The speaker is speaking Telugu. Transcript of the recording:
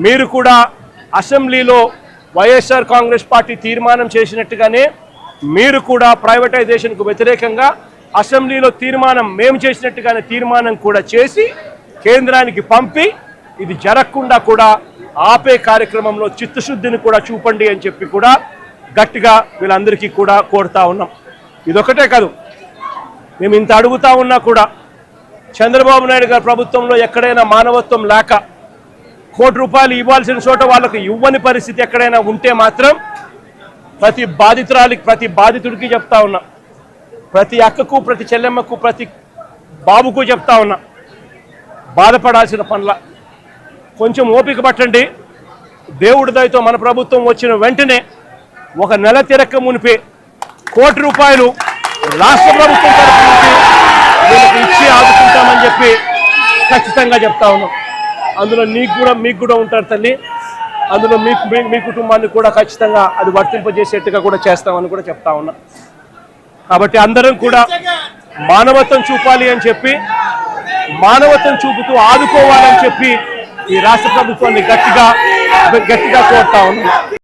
మీరు కూడా అసెంబ్లీలో వైఎస్ఆర్ కాంగ్రెస్ పార్టీ తీర్మానం చేసినట్టుగానే మీరు కూడా ప్రైవేటైజేషన్కు వ్యతిరేకంగా అసెంబ్లీలో తీర్మానం మేము చేసినట్టుగానే తీర్మానం కూడా చేసి కేంద్రానికి పంపి ఇది జరగకుండా కూడా ఆపే కార్యక్రమంలో చిత్తశుద్ధిని కూడా చూపండి అని చెప్పి కూడా గట్టిగా వీళ్ళందరికీ కూడా కోరుతా ఉన్నాం. ఇదొకటే కాదు, మేము ఇంత అడుగుతా ఉన్నా కూడా చంద్రబాబు నాయుడు గారి ప్రభుత్వంలో ఎక్కడైనా మానవత్వం లేక కోటి రూపాయలు ఇవ్వాల్సిన చోట వాళ్ళకు ఇవ్వని పరిస్థితి ఎక్కడైనా ఉంటే మాత్రం ప్రతి బాధితురాలికి ప్రతి బాధితుడికి చెప్తా ఉన్నా, ప్రతి అక్కకు ప్రతి చెల్లెమ్మకు ప్రతి బాబుకు చెప్తా ఉన్నా, బాధపడాల్సిన పనుల కొంచెం ఓపిక పట్టండి. దేవుడి దయతో మన ప్రభుత్వం వచ్చిన వెంటనే ఒక నెల తిరక్క మునిపే కోటి రూపాయలు రాష్ట్ర ప్రభుత్వం తరఫు నుంచి వీళ్ళకి ఇచ్చి ఆదుకుంటామని చెప్పి ఖచ్చితంగా చెప్తా ఉన్నాం. అందులో మీకు కూడా ఉంటారు తల్లి, అందులో మీ కుటుంబాన్ని కూడా ఖచ్చితంగా అది వర్తింపజేసేట్టుగా కూడా చేస్తామని కూడా చెప్తా ఉన్నా. కాబట్టి అందరం కూడా మానవత్వం చూపాలి అని చెప్పి, మానవత్వం చూపుతూ ఆదుకోవాలని చెప్పి ఈ రాష్ట్ర ప్రభుత్వాన్ని గట్టిగా కోరుతా ఉన్నాం.